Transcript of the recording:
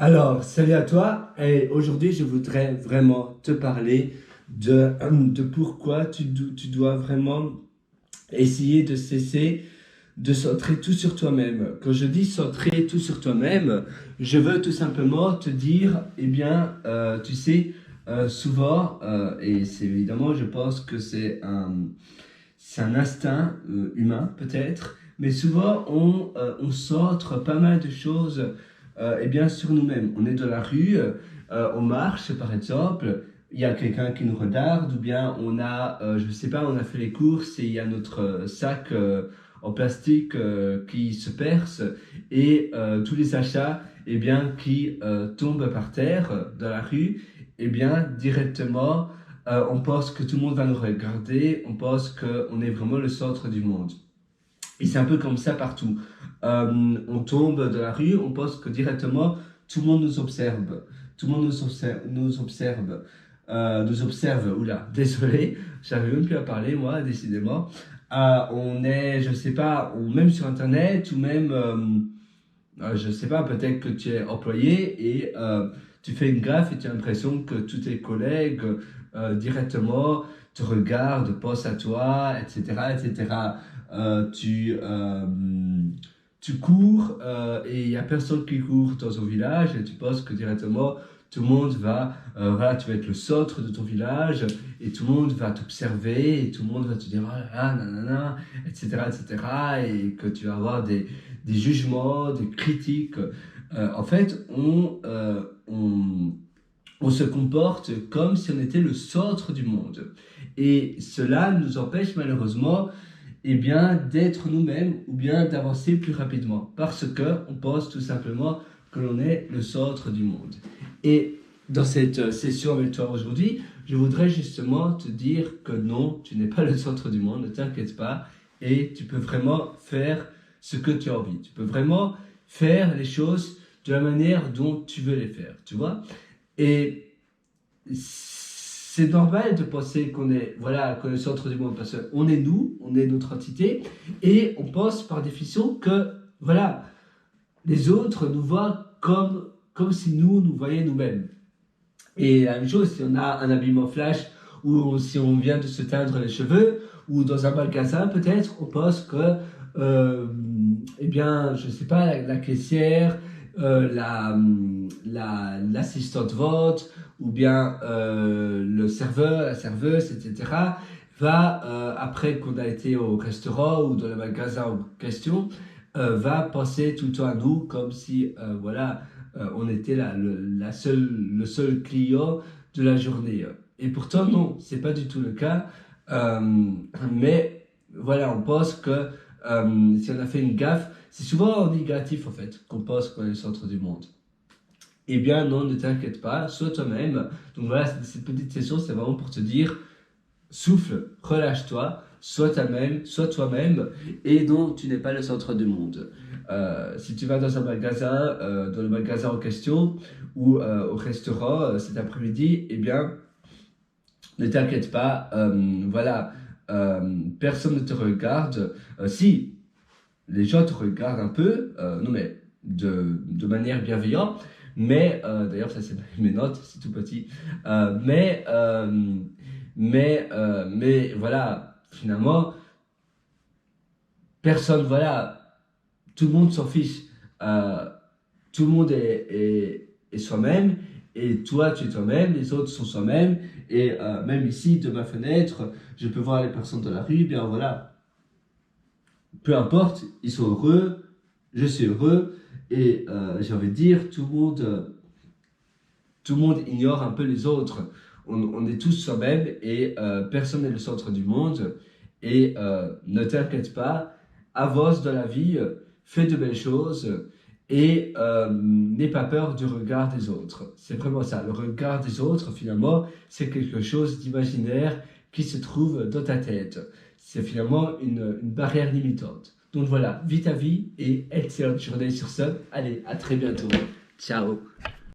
Alors, salut à toi. Et aujourd'hui, je voudrais vraiment te parler de pourquoi tu dois vraiment essayer de cesser de centrer tout sur toi-même. Quand je dis centrer tout sur toi-même, je veux tout simplement te dire, tu sais, souvent, et c'est évidemment, je pense que c'est un instinct humain peut-être, mais souvent on centre pas mal de choses sur nous-mêmes. On est dans la rue, on marche par exemple, il y a quelqu'un qui nous regarde, ou bien je sais pas, on a fait les courses et il y a notre sac en plastique qui se perce et tous les achats qui tombent par terre dans la rue, directement on pense que tout le monde va nous regarder, on pense qu'on est vraiment le centre du monde. Et c'est un peu comme ça partout. On tombe de la rue, on pense que directement tout le monde nous observe. Tout le monde nous observe, oula, désolé, j'arrive même plus à parler moi, décidément. On est, je sais pas, ou même sur internet, ou même, je sais pas, peut-être que tu es employé et tu fais une gaffe et tu as l'impression que tous tes collègues directement te regardent, pensent à toi, etc., etc. Euh, tu, euh, Tu cours et il n'y a personne qui court dans ton village et tu penses que directement tout le monde voilà, tu vas être le centre de ton village et tout le monde va t'observer et tout le monde va te dire oh là là, nanana, etc., etc. Et que tu vas avoir des jugements, des critiques. En fait, on se comporte comme si on était le centre du monde. Et cela nous empêche malheureusement d'être nous-mêmes ou bien d'avancer plus rapidement parce que on pense tout simplement que l'on est le centre du monde. Et dans cette session avec toi aujourd'hui, je voudrais justement te dire que non, tu n'es pas le centre du monde, ne t'inquiète pas, et tu peux vraiment faire ce que tu as envie. Tu peux vraiment faire les choses de la manière dont tu veux les faire, tu vois. Et c'est normal de penser qu'on est le centre du monde parce qu'on est nous, on est notre entité et on pense par définition que voilà, les autres nous voient comme si nous voyions nous-mêmes. Et la même chose, si on a un habillement flash ou si on vient de se teindre les cheveux ou dans un magasin peut-être, on pense que je sais pas, la caissière, l'assistante vente ou bien le serveur, la serveuse, etc. va, après qu'on a été au restaurant ou dans le magasin en question, va penser tout le temps à nous comme si, on était le seul client de la journée. Et pourtant, non, c'est pas du tout le cas. Euh, mais voilà, on pense que si on a fait une gaffe, c'est souvent en négatif en fait qu'on pense qu'on est le centre du monde. Eh bien non, ne t'inquiète pas, sois toi-même. Donc voilà, cette petite session, c'est vraiment pour te dire, souffle, relâche-toi, sois toi-même, et non, tu n'es pas le centre du monde. Si tu vas dans un magasin, dans le magasin en question, ou au restaurant cet après-midi, ne t'inquiète pas, personne ne te regarde. Si les gens te regardent un peu, non mais de manière bienveillante, mais d'ailleurs ça c'est mes notes, c'est tout petit, mais voilà, finalement, personne, voilà, tout le monde s'en fiche, euh, tout le monde est soi-même, et toi tu es toi-même, les autres sont soi-même, et même ici, de ma fenêtre, je peux voir les personnes dans la rue, bien voilà, peu importe, ils sont heureux, je suis heureux, et j'ai envie de dire, tout le monde ignore un peu les autres. On est tous soi-même et personne n'est le centre du monde. Et ne t'inquiète pas, avance dans la vie, fais de belles choses et n'aie pas peur du regard des autres. C'est vraiment ça. Le regard des autres, finalement, c'est quelque chose d'imaginaire qui se trouve dans ta tête. C'est finalement une barrière limitante. Donc voilà, vis ta vie et excellente journée sur ce. Allez, à très bientôt. Ciao.